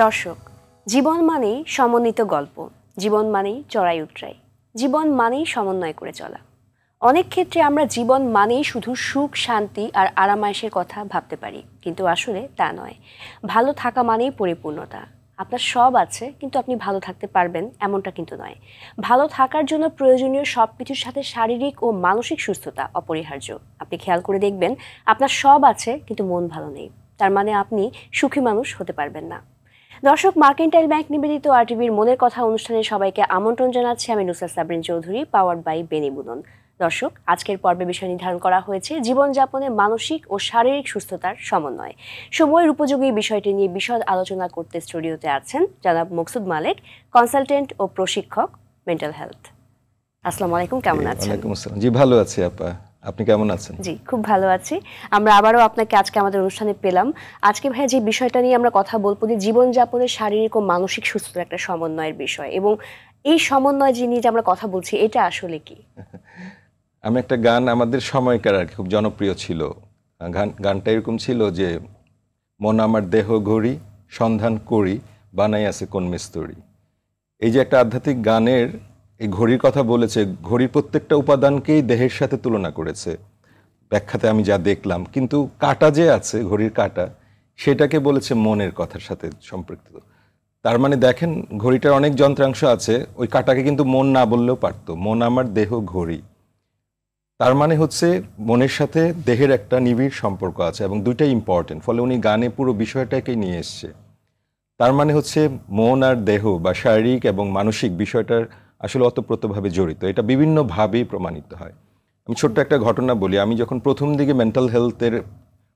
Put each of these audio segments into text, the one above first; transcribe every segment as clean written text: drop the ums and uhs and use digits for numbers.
দর্শক, জীবন মানেই সমন্বিত গল্প, জীবন মানেই চড়াই উতরাই, জীবন মানেই সমন্বয় করে চলা। অনেক ক্ষেত্রে আমরা জীবন মানেই শুধু সুখ, শান্তি আর আরামায়েশের কথা ভাবতে পারি, কিন্তু আসলে তা নয়। ভালো থাকা মানেই পরিপূর্ণতা। আপনার সব আছে কিন্তু আপনি ভালো থাকতে পারবেন এমনটা কিন্তু নয়। ভালো থাকার জন্য প্রয়োজনীয় সব কিছুর সাথে শারীরিক ও মানসিক সুস্থতা অপরিহার্য। আপনি খেয়াল করে দেখবেন আপনার সব আছে কিন্তু মন ভালো নেই, তার মানে আপনি সুখী মানুষ হতে পারবেন না। দর্শক, মার্কেন্টাইল ব্যাংক নিবেদিত আরটিভির মনের কথা অনুষ্ঠানে সবাইকে আমন্ত্রণ জানাচ্ছি। আমি নুসরাত সাবরিন চৌধুরী, পাওয়ার্ড বাই বেনিবুদন। দর্শক, আজকের পর্বে বিষয় নির্ধারণ করা হয়েছে জীবনযাপনে মানসিক ও শারীরিক সুস্থতার সমন্বয়। সময়ের উপযোগী বিষয়টি নিয়ে বিশদ আলোচনা করতে স্টুডিওতে আছেন জনাব মকসুদ মালেক, কনসালটেন্ট ও প্রশিক্ষক, মেন্টাল হেলথ। আসসালামু আলাইকুম, কেমন আছেন? ওয়ালাইকুম আসসালাম। জি, ভালো আছি আপা, আপনি কেমন আছেন? জি, খুব ভালো আছি। আমরা আবারও আপনাকে আজকে আমাদের অনুষ্ঠানে পেলাম। আজকে ভাইয়া যে বিষয়টা নিয়ে আমরা কথা বলবো, যে জীবনযাপনের শারীরিক ও মানসিক সুস্থতার একটা সমন্বয়ের বিষয়, এবং এই সমন্বয় যে নিয়ে যে আমরা কথা বলছি, এটা আসলে কি? আমি একটা গান আমাদের সময়কার আর খুব জনপ্রিয় ছিল। গানটা এরকম ছিল যে, মন আমার দেহ ঘড়ি, সন্ধান করি, বানাই আছে কোন মিস্তরি। এই যে একটা আধ্যাত্মিক গানের এই ঘড়ির কথা বলেছে, ঘড়ির প্রত্যেকটা উপাদানকেই দেহের সাথে তুলনা করেছে ব্যাখ্যাতে আমি যা দেখলাম। কিন্তু কাঁটা যে আছে, ঘড়ির কাঁটা, সেটাকে বলেছে মনের কথার সাথে সম্পৃক্ত। তার মানে দেখেন, ঘড়িটার অনেক যন্ত্রাংশ আছে, ওই কাঁটাকে কিন্তু মন না বললেও পারতো। মন আমার দেহ ঘড়ি, তার মানে হচ্ছে মনের সাথে দেহের একটা নিবিড় সম্পর্ক আছে, এবং দুইটাই ইম্পর্টেন্ট। ফলে উনি গানে পুরো বিষয়টাকে নিয়ে এসছে। তার মানে হচ্ছে মন আর দেহ বা শারীরিক এবং মানসিক বিষয়টার আসলে অতপ্রতভাবে জড়িত। এটা বিভিন্নভাবেই প্রমাণিত হয়। আমি ছোট্ট একটা ঘটনা বলি। আমি যখন প্রথম দিকে মেন্টাল হেলথের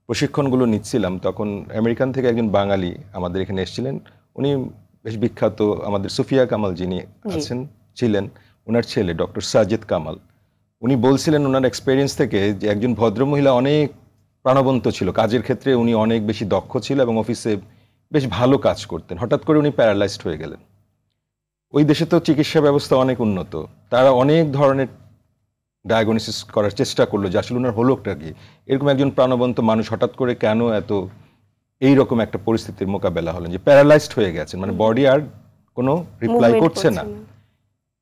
প্রশিক্ষণগুলো নিচ্ছিলাম, তখন আমেরিকান থেকে একজন বাঙালি আমাদের এখানে এসেছিলেন। উনি বেশ বিখ্যাত, আমাদের সুফিয়া কামাল যিনি আছেন ছিলেন, ওনার ছেলে ডক্টর সাজিদ কামাল। উনি বলছিলেন ওনার এক্সপেরিয়েন্স থেকে যে একজন ভদ্রমহিলা অনেক প্রাণবন্ত ছিল, কাজের ক্ষেত্রে উনি অনেক বেশি দক্ষ ছিল এবং অফিসে বেশ ভালো কাজ করতেন। হঠাৎ করে উনি প্যারালাইজড হয়ে গেলেন। ওই দেশে তো চিকিৎসা ব্যবস্থা অনেক উন্নত, তারা অনেক ধরনের ডায়াগনোসিস করার চেষ্টা করলো যে আসলে ওনার হলোটা কি। এরকম একজন প্রাণবন্ত মানুষ হঠাৎ করে কেন এত এইরকম একটা পরিস্থিতির মোকাবেলা হলেন যে প্যারালাইজড হয়ে গেছেন, মানে বডি আর কোনো রিপ্লাই করছে না।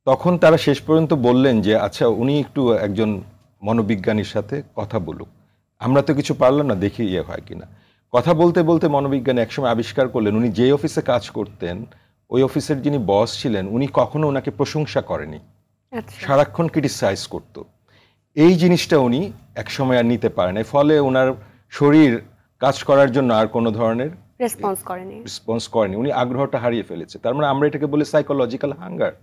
তখন তারা শেষ পর্যন্ত বললেন যে আচ্ছা, উনি একটু একজন মনোবিজ্ঞানীর সাথে কথা বলুক, আমরা তো কিছু পারলাম না, দেখি ইয়ে হয় কিনা। কথা বলতে বলতে মনোবিজ্ঞানী একসময় আবিষ্কার করলেন, উনি যে অফিসে কাজ করতেন ওই অফিসের যিনি বস ছিলেন উনি কখনো ওনাকে প্রশংসা করেনি, সারাক্ষণ ক্রিটিসাইজ করতো। এই জিনিসটা উনি একসময় আর নিতে পারেন, ফলে ওনার শরীর কাজ করার জন্য আর কোনো ধরনের রেসপন্স করেনি, উনি আগ্রহটা হারিয়ে ফেলেছে। তার মানে আমরা এটাকে বলি সাইকোলজিক্যাল হাঙ্গার।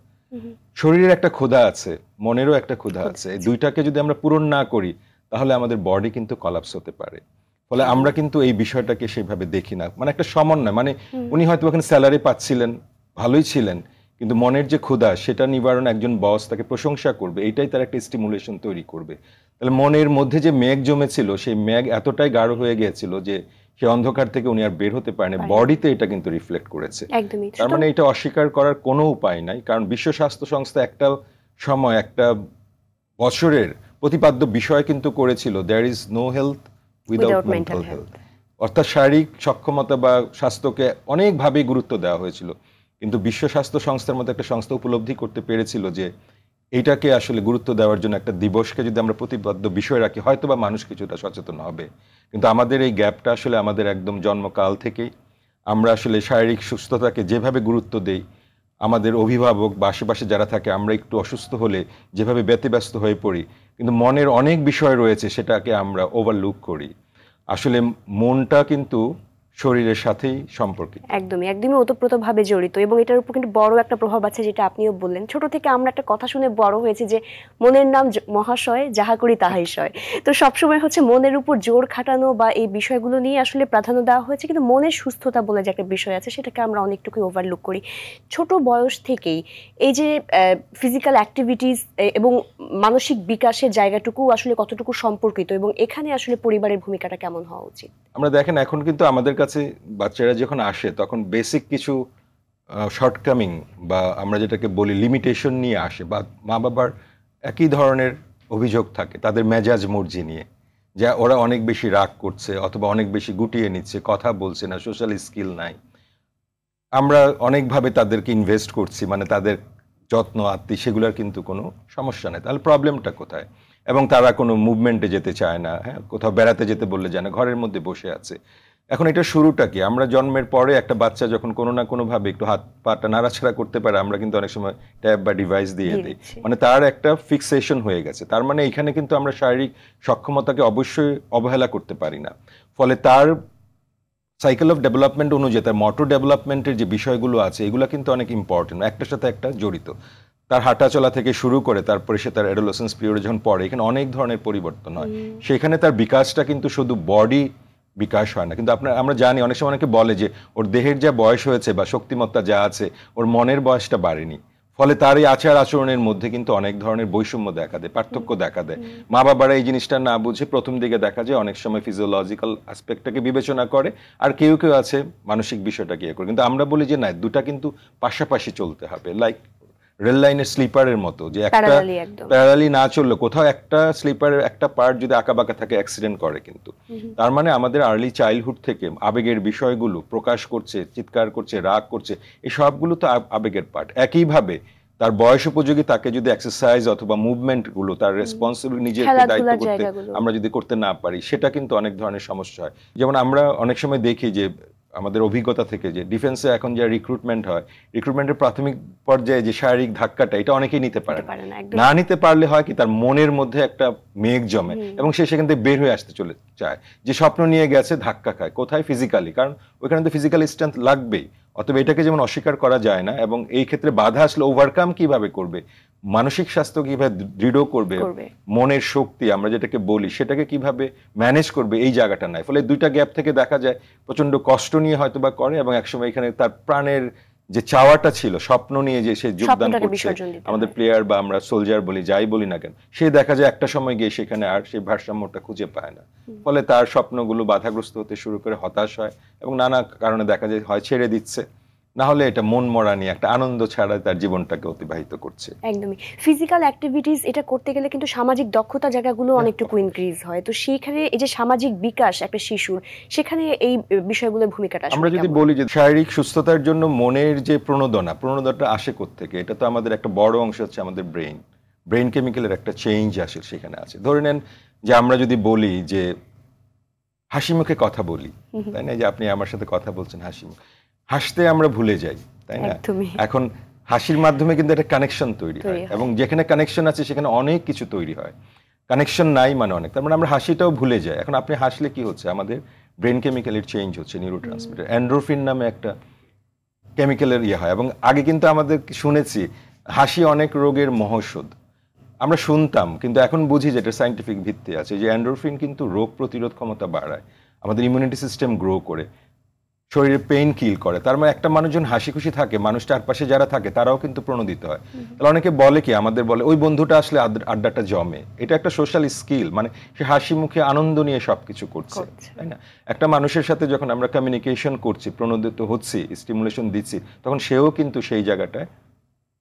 শরীরের একটা ক্ষুধা আছে, মনেরও একটা ক্ষুধা আছে, এই দুইটাকে যদি আমরা পূরণ না করি তাহলে আমাদের বডি কিন্তু কলাপস হতে পারে। ফলে আমরা কিন্তু এই বিষয়টাকে সেইভাবে দেখি না, মানে একটা সমন্বয়। মানে উনি হয়তো ওখানে স্যালারি পাচ্ছিলেন, ভালোই ছিলেন, কিন্তু মনের যে ক্ষুধা সেটা নিবারণ একজন বস তাকে প্রশংসা করবে, এইটাই তার একটা স্টিমুলেশন তৈরি করবে। তাহলে মনের মধ্যে যে মেঘ জমেছিল, সেই মেঘ এতটাই গাঢ় হয়ে গিয়েছিল যে সে অন্ধকার থেকে উনি আর বের হতে পারেনি। বডিতে এটা কিন্তু রিফ্লেক্ট করেছে। তার মানে এটা অস্বীকার করার কোনো উপায় নাই, কারণ বিশ্ব স্বাস্থ্য সংস্থা একটা সময়, একটা বছরের প্রতিপাদ্য বিষয় কিন্তু করেছিল, there is no health without mental health. অর্থাৎ শারীরিক সক্ষমতা বা স্বাস্থ্যকে অনেকভাবেই গুরুত্ব দেওয়া হয়েছিল, কিন্তু বিশ্ব স্বাস্থ্য সংস্থার মতো একটা সংস্থা উপলব্ধি করতে পেরেছিল যে এইটাকে আসলে গুরুত্ব দেওয়ার জন্য একটা দিবসকে যদি আমরা প্রতিপাদ্য বিষয় রাখি, হয়তো বা মানুষ কিছুটা সচেতন হবে। কিন্তু আমাদের এই গ্যাপটা আসলে আমাদের একদম জন্মকাল থেকেই। আমরা আসলে শারীরিক সুস্থতাকে যেভাবে গুরুত্ব দেই, আমাদের অভিভাবক বা আশেপাশে যারা থাকে, আমরা একটু অসুস্থ হলে যেভাবে ব্যতিব্যস্ত হয়ে পড়ি, কিন্তু মনের অনেক বিষয় রয়েছে সেটাকে আমরা ওভারলুক করি। আসলে মনটা কিন্তু শরীরের সাথেই সম্পর্কিত, একদমই ওতপ্রোতভাবে জড়িত, এবং এটার উপর কিন্তু বড় একটা প্রভাব আছে, যেটা আপনিও বললেন। ছোট থেকে আমরা একটা কথা শুনে বড় হয়েছে যে মনের নাম মহাশয়, যাহা করি তাহাই সয়। তো সবসময় হচ্ছে মনের উপর জোর খাটানো বা এই বিষয়গুলো নিয়ে আসলে প্রাধান্য দেওয়া হয়েছে, কিন্তু মনের সুস্থতা বলে যে একটা বিষয় আছে সেটাকে আমরা অনেকটুকু ওভারলুক করি। ছোট বয়স থেকেই এই যে ফিজিক্যাল অ্যাক্টিভিটিস এবং মানসিক বিকাশের জায়গাটুকু আসলে কতটুকু সম্পর্কিত, এবং এখানে আসলে পরিবারের ভূমিকাটা কেমন হওয়া উচিত? আমরা দেখেন এখন কিন্তু আমাদের কাছে বাচ্চারা যখন আসে তখন বেসিক কিছু শর্টকামিং বা আমরা যেটাকে বলি লিমিটেশন নিয়ে আসে, বা মা বাবার একই ধরনের অভিযোগ থাকে তাদের মেজাজ মর্জি নিয়ে, যা ওরা অনেক বেশি রাগ করছে অথবা অনেক বেশি গুটিয়ে নিচ্ছে, কথা বলছে না, সোশ্যাল স্কিল নাই। আমরা অনেকভাবে তাদেরকে ইনভেস্ট করছি, মানে তাদের যত্ন আত্মি সেগুলোর কিন্তু কোনো সমস্যা নেই, তাহলে প্রবলেমটা কোথায়? এবং তারা কোনো মুভমেন্টে যেতে চায় না, হ্যাঁ, কোথাও বেড়াতে যেতে বললে যায় না, ঘরের মধ্যে বসে আছে। এখন এটা শুরুটা কি? আমরা জন্মের পরে একটা বাচ্চা যখন কোনো না কোনোভাবে একটু হাত পাটা নাড়াচাড়া করতে পারে, আমরা কিন্তু অনেক সময় ট্যাব বা ডিভাইস দিয়ে দিই, মানে তার একটা ফিক্সেশন হয়ে গেছে। তার মানে এখানে কিন্তু আমরা শারীরিক সক্ষমতাকে অবশ্যই অবহেলা করতে পারি না। ফলে তার সাইকেল অফ ডেভেলপমেন্ট অনুযায়ী তার মোটর ডেভেলপমেন্টের যে বিষয়গুলো আছে এগুলো কিন্তু অনেক ইম্পর্টেন্ট, একটার সাথে একটা জড়িত। তার হাঁটাচলা থেকে শুরু করে তারপরে সে তার অ্যাডোলেসেন্স পিরিয়ডে যখন পড়ে, এখানে অনেক ধরনের পরিবর্তন হয়। সেখানে তার বিকাশটা কিন্তু শুধু বডি বিকাশ হয় না, কিন্তু আমরা জানি অনেক সময় অনেকে বলে যে ওর দেহের যা বয়স হয়েছে বা শক্তিমত্তা যা আছে, ওর মনের বয়সটা বাড়েনি। ফলে তার এই আচার আচরণের মধ্যে কিন্তু অনেক ধরনের বৈষম্য দেখা দেয়, পার্থক্য দেখা দেয়। মা বাবারা এই জিনিসটা না বুঝে প্রথম দিকে দেখা যায় অনেক সময় ফিজিওলজিক্যাল অ্যাসপেক্টটাকে বিবেচনা করে, আর কেউ কেউ আছে মানসিক বিষয়টাকে ইয়ে করে। কিন্তু আমরা বলি যে না, দুটা কিন্তু পাশাপাশি চলতে হবে, লাইক রেল লাইনের স্লিপারের মতো, যে একটা প্যারালালি না চললে কোথাও একটা স্লিপারের একটা পার্ট যদি আঁকাবাঁকা থাকে অ্যাক্সিডেন্ট করে কিন্তু। তার মানে আমাদের আর্লি চাইল্ডহুড থেকে আবেগের বিষয়গুলো প্রকাশ করছে, চিৎকার করছে, রাগ করছে, এই সবগুলো তো আবেগের পার্ট। একইভাবে তার বয়স উপযোগী তাকে যদি এক্সারসাইজ অথবা মুভমেন্ট গুলো, তার রেসপন্সিবল নিজের দায়িত্ব করতে আমরা যদি করতে না পারি, সেটা কিন্তু অনেক ধরনের সমস্যা হয়। যেমন আমরা অনেক সময় দেখি যে আমাদের অভিজ্ঞতা থেকে যে ডিফেন্সে এখন যে রিক্রুটমেন্ট হয়, রিক্রুটমেন্টের প্রাথমিক পর্যায়ে যে শারীরিক ধাক্কাটা, এটা অনেকেই নিতে পারে না। নিতে পারলে হয় কি, তার মনের মধ্যে একটা মেঘ জমে এবং সে সেখান থেকে বের হয়ে আসতে চলে চায়। যে স্বপ্ন নিয়ে গেছে ধাক্কা খায়, কোথায়? ফিজিক্যালি, কারণ ওইখানে তো ফিজিক্যাল স্ট্রেংথ লাগবেই। অতএব এটাকে যেমন অস্বীকার করা যায় না, এবং এই ক্ষেত্রে বাধা আসলে ওভারকাম কিভাবে করবে, মানসিক স্বাস্থ্য কিভাবে দৃঢ় করবে, মনের শক্তি আমরা যেটাকে বলি সেটাকে কিভাবে ম্যানেজ করবে, এই জায়গাটা নাই। ফলে দুইটা গ্যাপ থেকে দেখা যায় প্রচন্ড কষ্ট নিয়ে হয়তো বা করে, এবং একসময় এখানে তার প্রাণের যে চাওয়াটা ছিল, স্বপ্ন নিয়ে যে সে যোগদান করছে, আমাদের প্লেয়ার বা আমরা সোলজার বলি, যাই বলি না কেন, সে দেখা যায় একটা সময় গিয়ে সেখানে আর সেই ভারসাম্যটা খুঁজে পায় না। ফলে তার স্বপ্নগুলো বাধাগ্রস্ত হতে শুরু করে, হতাশ হয়, এবং নানা কারণে দেখা যায় হয় ছেড়ে দিচ্ছে, না হলে এটা মন মরা নিয়ে একটা আনন্দ ছাড়া তার জীবনটাকে অতিবাহিত করছে। একদমই ফিজিক্যাল অ্যাক্টিভিটিস এটা করতে গেলে কিন্তু সামাজিক দক্ষতা জায়গাগুলো অনেকটুকু ইনক্রিজ হয়, তো সেইখানে এই যে সামাজিক বিকাশ একটা শিশুর, সেখানে এই বিষয়গুলোর ভূমিকাটা আমরা যদি বলি যে শারীরিক সুস্থতার জন্য মনের যে প্রণোদনাটা আসে কোত্থেকে, এটা তো আমাদের একটা বড় অংশ হচ্ছে আমাদের ব্রেন কেমিক্যালের একটা চেঞ্জ আসে সেখানে আছে। ধরে নেন যে আমরা যদি বলি যে হাসি মুখে কথা বলি, তাই না, যে আপনি আমার সাথে কথা বলছেন হাসি মুখে, হাসতে আমরা ভুলে যাই, তাই না? এখন হাসির মাধ্যমে কিন্তু একটা কানেকশন তৈরি হয়, এবং যেখানে কানেকশন আছে সেখানে অনেক কিছু তৈরি হয়। কানেকশন নাই মানে অনেক, তার মানে আমরা হাসিটাও ভুলে যাই। এখন আপনি হাসলে কি হচ্ছে, আমাদের ব্রেন কেমিক্যালের চেঞ্জ হচ্ছে, নিউরোট্রান্সমিটার এন্ডোরফিন নামে একটা কেমিক্যালের ইয়ে হয়। এবং আগে কিন্তু আমাদের শুনেছি হাসি অনেক রোগের মহৌষধ, আমরা শুনতাম, কিন্তু এখন বুঝি যেটা সায়েন্টিফিক ভিত্তি আছে, যে এন্ডোরফিন কিন্তু রোগ প্রতিরোধ ক্ষমতা বাড়ায়, আমাদের ইমিউনিটি সিস্টেম গ্রো করে, শরীরে পেইন কিল করে। তার মানে একটা মানুষজন হাসি খুশি থাকে, মানুষ চারপাশে যারা থাকে তারাও কিন্তু প্রণোদিত হয়। তাহলে অনেকে বলে কি, আমাদের বলে ওই বন্ধুটা আসলে আড্ডাটা জমে, এটা একটা সোশ্যাল স্কিল, মানে সে হাসি মুখে আনন্দ নিয়ে সবকিছু করছে, তাই না? একটা মানুষের সাথে যখন আমরা কমিউনিকেশন করছি, প্রণোদিত হচ্ছি, স্টিমুলেশন দিচ্ছি, তখন সেও কিন্তু সেই জায়গাটায়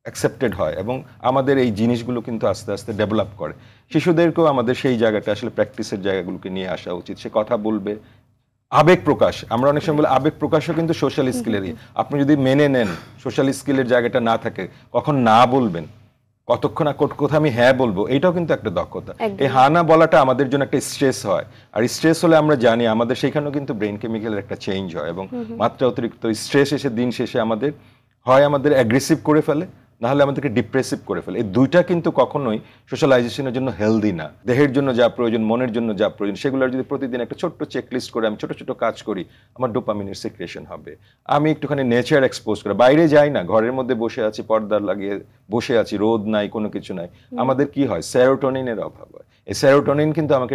অ্যাকসেপ্টেড হয়, এবং আমাদের এই জিনিসগুলো কিন্তু আস্তে আস্তে ডেভেলপ করে। শিশুদেরকেও আমাদের সেই জায়গাটা আসলে প্র্যাকটিসের জায়গাগুলোকে নিয়ে আসা উচিত। সে কথা বলবে, আবেগ প্রকাশ, আমরা অনেক সময় বলি আবেগ প্রকাশও কিন্তু সোশ্যাল স্কিলেরই। আপনি যদি মেনে নেন সোশ্যাল স্কিলের জায়গাটা না থাকে, কখন না বলবেন, কতক্ষণ কোথায় আমি হ্যাঁ বলবো, এটাও কিন্তু একটা দক্ষতা। এই হ্যাঁ না বলাটা আমাদের জন্য একটা স্ট্রেস হয়, আর স্ট্রেস হলে আমরা জানি আমাদের সেখানেও কিন্তু ব্রেন কেমিক্যালের একটা চেঞ্জ হয়, এবং মাত্রা অতিরিক্ত স্ট্রেস এসে দিন শেষে আমাদের হয় আমাদের অ্যাগ্রেসিভ করে ফেলে, না হলে আমাদেরকে ডিপ্রেসিভ করে ফেলে। এই দুইটা কিন্তু কখনোই সোশ্যালাইজেশনের জন্য হেলদি না। দেহের জন্য যা প্রয়োজন, মনের জন্য যা প্রয়োজন, সেগুলোর যদি প্রতিদিন একটা ছোট্ট চেকলিস্ট করে আমি ছোট ছোট কাজ করি, আমার ডোপামিনের সিক্রেশন হবে। আমি একটুখানি নেচার এক্সপোজ করে, বাইরে যাই না, ঘরের মধ্যে বসে আছি, পর্দা লাগিয়ে বসে আছি, রোদ নাই, কোনো কিছু নাই, আমাদের কি হয়, সেরোটোনিনের অভাব হয়। এই সেরোটোনিন কিন্তু আমাকে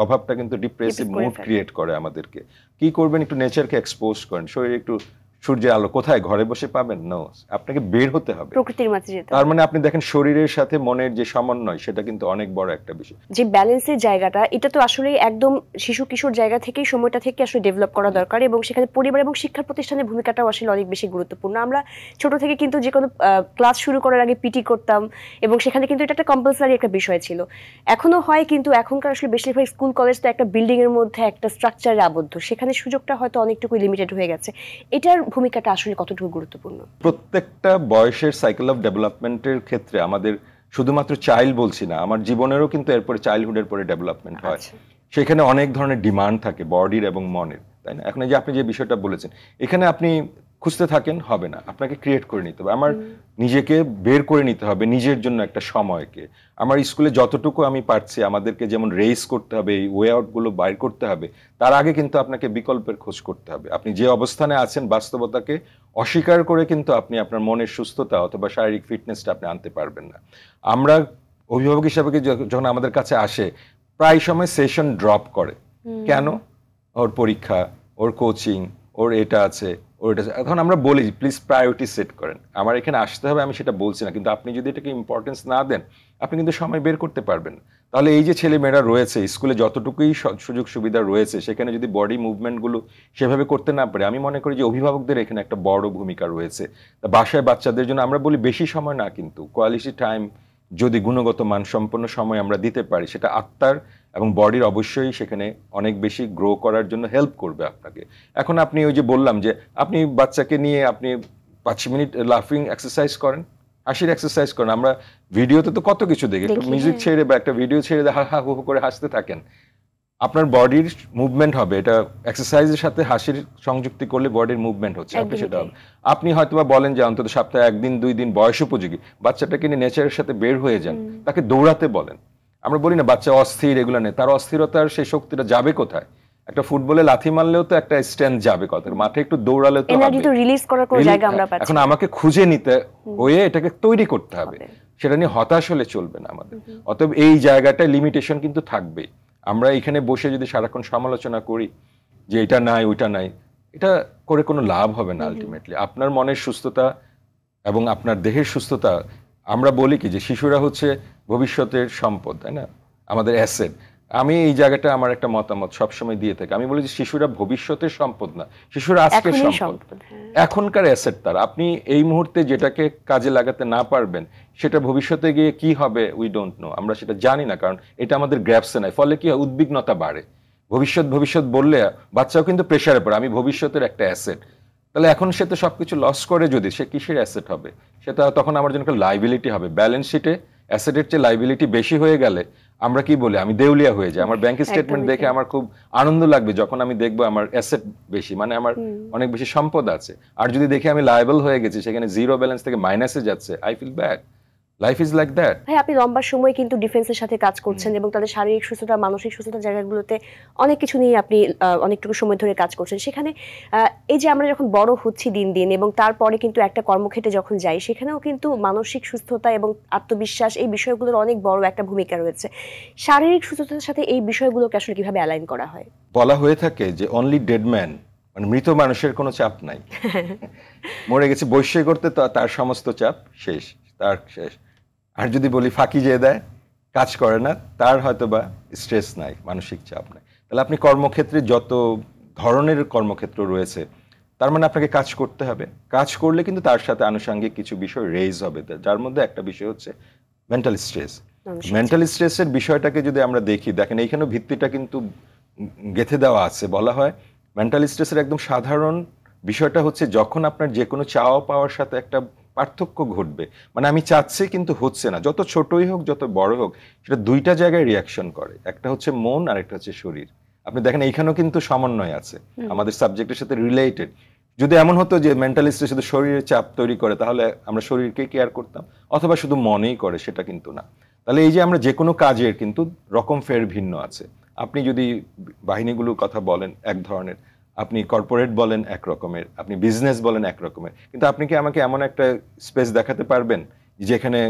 অভাবটা কিন্তু ডিপ্রেসিভ মুড ক্রিয়েট করে আমাদেরকে। কি করবেন, একটু নেচারকে এক্সপোজ করেন, শরীরে একটু সূর্যের আলো, কোথায় ঘরে বসে পাবেন? নো, আপনাকে বের হতে হবে, প্রকৃতির মাঝে যেতে হবে। তার মানে আপনি দেখেন শরীরের সাথে মনের যে সমন্বয়, সেটা কিন্তু অনেক বড় একটা বিষয়। যে ব্যালেন্সের জায়গাটা, এটা তো আসলে একদম শিশু কিশোর জায়গা থেকেই, সময়টা থেকে আসলে ডেভেলপ করা দরকার, এবং সেখানে পরিবার এবং শিক্ষা প্রতিষ্ঠানের ভূমিকাটাও আসলে অনেক বেশি গুরুত্বপূর্ণ। আমরা ছোট থেকে কিন্তু যে কোনো ক্লাস শুরু করার আগে পিটি করতাম, এবং সেখানে কিন্তু এটা একটা কম্পালসারি একটা বিষয় ছিল, এখনো হয়, কিন্তু এখনকার আসলে বেশিরভাগ স্কুল কলেজ তো একটা বিল্ডিং এর মধ্যে একটা স্ট্রাকচারে আবদ্ধ, সেখানে সুযোগটা হয়তো অনেকটুকু লিমিটেড হয়ে গেছে। এটার ভূমিকাটা আসলে কতটুকু গুরুত্বপূর্ণ? প্রত্যেকটা বয়সের সাইকেল অফ ডেভেলপমেন্টের ক্ষেত্রে আমাদের শুধুমাত্র চাইল্ড বলছি না, আমার জীবনেরও কিন্তু এরপরে চাইল্ডহুডের পরে ডেভেলপমেন্ট হয়। সেখানে অনেক ধরনের ডিমান্ড থাকে বডির এবং মনের, তাই না? এখন এই যে আপনি যে বিষয়টা বলেছেন, এখানে আপনি খুঁজতে থাকেন হবে না, আপনাকে ক্রিয়েট করে নিতে হবে। আমার নিজেকে বের করে নিতে হবে নিজের জন্য একটা সময়কে। আমার স্কুলে যতটুকু আমি পারছি আমাদেরকে যেমন রেস করতে হবে, এই ওয়ে আউটগুলো বাইর করতে হবে, তার আগে কিন্তু আপনাকে বিকল্পের খোঁজ করতে হবে। আপনি যে অবস্থানে আছেন বাস্তবতাকে অস্বীকার করে কিন্তু আপনি আপনার মনের সুস্থতা অথবা শারীরিক ফিটনেসটা আপনি আনতে পারবেন না। আমরা অভিভাবক হিসাবে যখন আমাদের কাছে আসে প্রায় সময় সেশন ড্রপ করে। কেন? ওর পরীক্ষা, ওর কোচিং, ওর এটা আছে, ওর এটা আছে। এখন আমরা বলি প্লিজ প্রায়োরিটি সেট করেন, আমার এখানে আসতে হবে, আমি সেটা বলছি না, কিন্তু আপনি যদি এটাকে ইম্পর্টেন্স না দেন আপনি কিন্তু সময় বের করতে পারবেন না। তাহলে এই যে ছেলেমেয়েরা রয়েছে স্কুলে যতটুকুই সুযোগ সুবিধা রয়েছে সেখানে যদি বডি মুভমেন্টগুলো সেভাবে করতে না পারে, আমি মনে করি যে অভিভাবকদের এখানে একটা বড় ভূমিকা রয়েছে। বাসায় বাচ্চাদের জন্য আমরা বলি বেশি সময় না, কিন্তু কোয়ালিটি টাইম যদি গুণগত মানসম্পন্ন সময় আমরা দিতে পারি সেটা আত্মার এবং বডির অবশ্যই সেখানে অনেক বেশি গ্রো করার জন্য হেল্প করবে আপনাকে। এখন আপনি ওই যে বললাম যে আপনি বাচ্চাকে নিয়ে আপনি 5 মিনিট লাফিং এক্সারসাইজ করেন, হাসির এক্সারসাইজ করেন। আমরা ভিডিওতে তো কত কিছু দেখি, একটা মিউজিক ছেড়ে বা একটা ভিডিও ছেড়ে হা হা হু হু করে হাসতে থাকেন, আপনার বডির মুভমেন্ট হবে। এটা এক্সারসাইজের সাথে হাসির সংযুক্তি করলে বডির মুভমেন্ট হচ্ছে, আপনি সেটা হবে। আপনি হয়তোবা বলেন যে অন্তত সপ্তাহে 1 দিন 2 দিন বয়স উপযোগী বাচ্চাটাকে নিয়ে নেচারের সাথে বের হয়ে যান, তাকে দৌড়াতে বলেন। আমরা বলি না বাচ্চা অস্থির, এগুলো নেই, তার অস্থিরতার সেই শক্তিটা যাবে কোথায়? একটা ফুটবলে লাথি মারলেও তো একটা স্ট্রেংথ যাবে কোথায়, মাঠে একটু দৌড়ালেও তো এনার্জি তো রিলিজ করার কোনো জায়গা আমরা পাচ্ছি। এখন আমাকে খুঁজে নিতে হয়ে এটাকে তৈরি করতে হবে, সেটা নিয়ে হতাশ হলে চলবে না আমাদের। অতএব এই জায়গাটায় লিমিটেশন কিন্তু থাকবে। আমরা এখানে বসে যদি সারাক্ষণ সমালোচনা করি যে এটা নাই ওইটা নাই, এটা করে কোনো লাভ হবে না। আলটিমেটলি আপনার মনের সুস্থতা এবং আপনার দেহের সুস্থতা, আমরা বলি কি যে শিশুরা হচ্ছে ভবিষ্যতের সম্পদ, তাই না, আমাদের অ্যাসেট। আমি এই জায়গাটা আমার একটা মতামত সবসময় দিয়ে থাকি, আমি বলি যে শিশুরা ভবিষ্যতের সম্পদ না, শিশুরা আজকের সম্পদ, এখনকার অ্যাসেট তার। আপনি এই মুহূর্তে যেটাকে কাজে লাগাতে না পারবেন সেটা ভবিষ্যতে গিয়ে কি হবে উই ডোন্ট নো, আমরা সেটা জানি না, কারণ এটা আমাদের গ্র্যাপসে নাই। ফলে কি হয়, উদ্বিগ্নতা বাড়ে। ভবিষ্যৎ ভবিষ্যৎ বললে বাচ্চাও কিন্তু প্রেশারে পড়ে, আমি ভবিষ্যতের একটা অ্যাসেট। তাহলে এখন সে তো সবকিছু লস করে, যদি সে কিসের অ্যাসেট হবে? সেটা তখন আমার জন্য লাইবিলিটি হবে। ব্যালেন্স শিটে অ্যাসেটের চেয়ে লাইবিলিটি বেশি হয়ে গেলে আমরা কি বলি, আমি দেউলিয়া হয়ে যাই। আমার ব্যাংক স্টেটমেন্ট দেখে আমার খুব আনন্দ লাগবে যখন আমি দেখবো আমার অ্যাসেট বেশি, মানে আমার অনেক বেশি সম্পদ আছে। আর যদি দেখি আমি লায়েবল হয়ে গেছি, সেখানে জিরো ব্যালেন্স থেকে মাইনাসে যাচ্ছে, I feel bad. Life is like that. ভাই, আপনি লম্বা সময় কিন্তু ডিফেন্সের সাথে কাজ করছেন এবং তাদের শারীরিক সুস্থতা, মানসিক সুস্থতার জায়গাগুলোতে অনেক কিছু নিয়ে আপনি অনেকটুকু সময় ধরে কাজ করছেন। সেখানে এই যে আমরা যখন বড় হচ্ছি দিন দিন এবং তারপরে কিন্তু একটা কর্মক্ষেত্রে যখন যাই, সেখানেও কিন্তু মানসিক সুস্থতা এবং আত্মবিশ্বাস এই বিষয়গুলোর অনেক বড় একটা ভূমিকা রয়েছে। শারীরিক সুস্থতার সাথে এই বিষয়গুলোকে আসলে কিভাবে অ্যালাইন করা হয়? বলা হয়ে থাকে যে অনলি ডেড ম্যান, মানে মৃত মানুষের কোনো চাপ নাই। মরে গেছে বৈশ্যই করতে, তো তার সমস্ত চাপ শেষ, তার শেষ। আর যদি বলি ফাঁকি যে দেয়, কাজ করে না, তার হয়তো বা স্ট্রেস নাই, মানসিক চাপ নাই। তাহলে আপনি কর্মক্ষেত্রে যত ধরনের কর্মক্ষেত্র রয়েছে, তার মানে আপনাকে কাজ করতে হবে। কাজ করলে কিন্তু তার সাথে আনুষঙ্গিক কিছু বিষয় রেইজ হবে, যার মধ্যে একটা বিষয় হচ্ছে মেন্টাল স্ট্রেস। মেন্টাল স্ট্রেসের বিষয়টাকে যদি আমরা দেখি, দেখেন এইখানেও ভিত্তিটা কিন্তু গেঁথে দেওয়া আছে। বলা হয় মেন্টাল স্ট্রেসের একদম সাধারণ বিষয়টা হচ্ছে যখন আপনার যে কোনো চাওয়া পাওয়ার সাথে একটা পার্থক্য ঘটবে, মানে আমি চাচ্ছি কিন্তু হচ্ছে না, যত ছোটই হোক যত বড় হোক, সেটা দুইটা জায়গায় রিয়াকশন করে, একটা হচ্ছে মন আর একটা হচ্ছে শরীর। আপনি দেখেন এইখানেও কিন্তু সমন্বয় আছে, আমাদের সাবজেক্টের সাথে রিলেটেড। যদি এমন হতো যে মেন্টাল স্ট্রেস শুধু শরীরের চাপ তৈরি করে, তাহলে আমরা শরীরকে কেয়ার করতাম, অথবা শুধু মনেই করে, সেটা কিন্তু না। তাহলে এই যে আমরা যে কোনো কাজের কিন্তু রকম ফের ভিন্ন আছে। আপনি যদি বাহিনীগুলোর কথা বলেন এক ধরনের, আপনি কর্পোরেট বলেন এক রকমের, আপনি বিজনেস বলেন এক রকমের, কিন্তু আপনি কি আমাকে এমন একটা স্পেস দেখাতে পারবেন যেখানে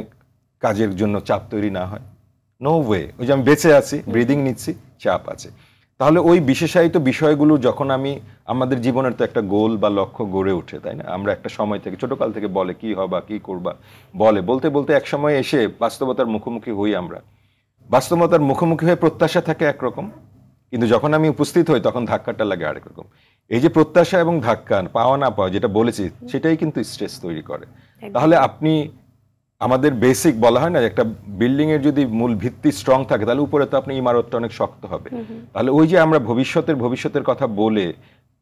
কাজের জন্য চাপ তৈরি না হয়? No way. ওই যে আমি বেঁচে আছি, ব্রিদিং নিচ্ছি, চাপ আছে। তাহলে ওই বিশেষায়িত বিষয়গুলো যখন আমাদের জীবনের তো একটা গোল বা লক্ষ্য গড়ে ওঠে, তাই না? আমরা একটা সময় থেকে, ছোটকাল থেকে বলে কি হবা কি করবা, বলতে বলতে এক সময় এসে বাস্তবতার মুখোমুখি হই। আমরা বাস্তবতার মুখোমুখি হয়ে প্রত্যাশা থাকে একরকম, কিন্তু যখন আমি উপস্থিত হই তখন ধাক্কাটা লাগে আরেক রকম। এই যে প্রত্যাশা এবং ধাক্কা, পাওয়া না পাওয়া, যেটা বলেছি, সেটাই কিন্তু স্ট্রেস তৈরি করে। তাহলে আপনি, আমাদের বেসিক বলা হয় না, একটা বিল্ডিং এর যদি মূল ভিত্তি স্ট্রং থাকে, তাহলে উপরে তো আপনি ইমারতটা অনেক শক্ত হবে। তাহলে ওই যে আমরা ভবিষ্যতের কথা বলে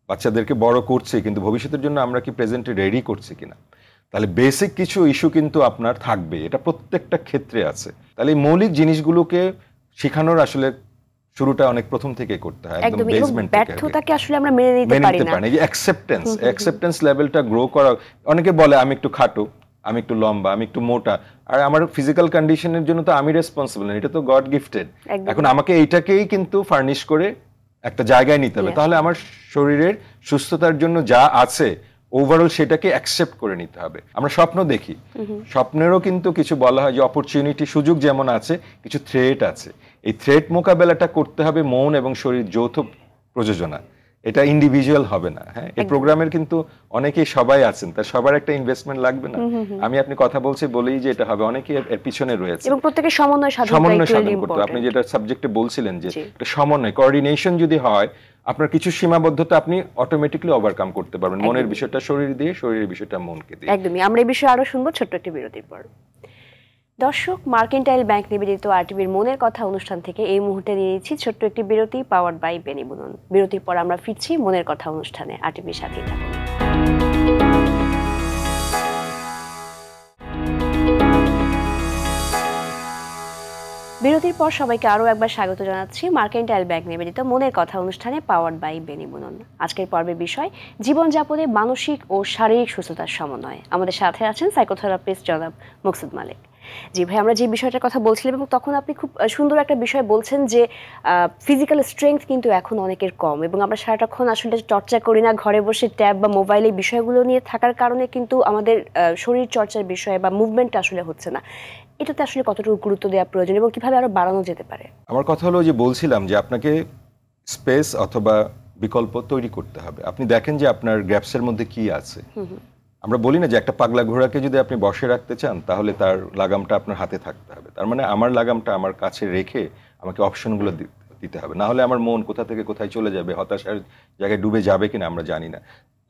বাচ্চাদেরকে বড় করছে, কিন্তু ভবিষ্যতের জন্য আমরা কি প্রেজেন্টে রেডি করছি কিনা। তাহলে বেসিক কিছু ইস্যু কিন্তু আপনার থাকবে, এটা প্রত্যেকটা ক্ষেত্রে আছে। তাহলে এই মৌলিক জিনিসগুলোকে শেখানোর আসলে শুরুটা অনেক প্রথম থেকে করতে হয়, একদম বেসমেন্ট থেকে। ব্যর্থতাকে আসলে আমরা মেনে নিতে পারি না, এই যে অ্যাকসেপ্টেন্স লেভেলটা গ্রো করা। অনেকে বলে আমি একটু খাটো, আমি একটু লম্বা, আমি একটু মোটা, আর আমার ফিজিক্যাল কন্ডিশনের জন্য তো আমি রেসপন্সিবল না, এটা তো গড গিফটেড। এখন আমাকে এইটাকেই কিন্তু ফার্নিশ করে একটা জায়গায় নিতে হবে, তাহলে আমার শরীরের সুস্থতার জন্য যা আছে ওভারঅল সেটাকে অ্যাকসেপ্ট করে নিতে হবে। আমরা স্বপ্ন দেখি, স্বপ্নেরও কিন্তু কিছু বলা হয় যে অপরচুনিটি, সুযোগ যেমন আছে, কিছু থ্রেট আছে। এই থ্রেট মোকাবেলাটা করতে হবে মন এবং শরীর যৌথ প্রযোজনা, এটা ইন্ডিভিজুয়াল হবে না। হ্যাঁ, এই প্রোগ্রামের কিন্তু অনেকেই সবাই আছেন, তার সবার একটা ইনভেস্টমেন্ট লাগবে না। আমি আপনি কথা বলছে বলেই যে এটা হবে, অনেকেই এর পিছনে রয়েছে এবং প্রত্যেকের সমন্বয় সাধন করতে। আপনি যেটা সাবজেক্টে বলছিলেন যে একটা সমন্বয়, কোঅর্ডিনেশন যদি হয়, আপনার কিছু সীমাবদ্ধতা আপনি অটোমেটিক্যালি ওভারকাম করতে পারবেন, মনের বিষয়টা শরীর দিয়ে, শরীরের বিষয়টা মনকে দিয়ে। একদমই। আমরা এই বিষয়ে আরো শুনবো ছোট্ট একটি বিরতির পর। দর্শক, মার্কেন্টাইল ব্যাংক নিবেদিত আরটিভির মনের কথা অনুষ্ঠান থেকে এই মুহূর্তে নিয়ে নিচ্ছি ছোট্ট একটি বিরতি, পাওয়ার্ড বাই বেনিবুনন। বিরতির পর আমরা ফিরছি মনের কথা অনুষ্ঠানে, আরটিভির সাথেই থাকুন। বিরতির পর সবাইকে আরও একবার স্বাগত জানাচ্ছি মার্কেন্টাইল ব্যাংক নিবেদিত মনের কথা অনুষ্ঠানে, পাওয়ার্ড বাই বেনিবুনন। আজকের পর্বের বিষয় জীবনযাপনে মানসিক ও শারীরিক সুস্থতার সমন্বয়। আমাদের সাথে আছেন সাইকোথেরাপিস্ট জনাব মুকসুদ মালিক। জি ভাই, আমরা যে বিষয়টার কথা বলছিলাম এবং তখন আপনি খুব সুন্দর একটা বিষয় বলছেন যে ফিজিক্যাল স্ট্রেংথ কিন্তু এখন অনেকের কম, এবং আমরা সারাটাক্ষণ আসলে চর্চা করি না, ঘরে বসে ট্যাব বা মোবাইলে বিষয়গুলো নিয়ে থাকার কারণে কিন্তু আমাদের শরীর চর্চার বিষয়ে বা মুভমেন্টটা আসলে হচ্ছে না। এটাতে আসলে কতটুকু গুরুত্ব দেওয়া প্রয়োজন এবং কিভাবে আরো বাড়ানো যেতে পারে? আমার কথা হলো যে বলছিলাম যে আপনাকে স্পেস অথবা বিকল্প তৈরি করতে হবে। আপনি দেখেন যে আপনার গ্যাপসের মধ্যে কি আছে। আমরা বলি না যে একটা পাগলা ঘোড়াকে যদি আপনি বসে রাখতে চান, তাহলে তার লাগামটা আপনার হাতে থাকতে হবে। তার মানে আমার লাগামটা আমার কাছে রেখে আমাকে অপশনগুলো দিতে হবে, না হলে আমার মন কোথা থেকে কোথায় চলে যাবে, হতাশার জায়গায় ডুবে যাবে কিনা আমরা জানি না।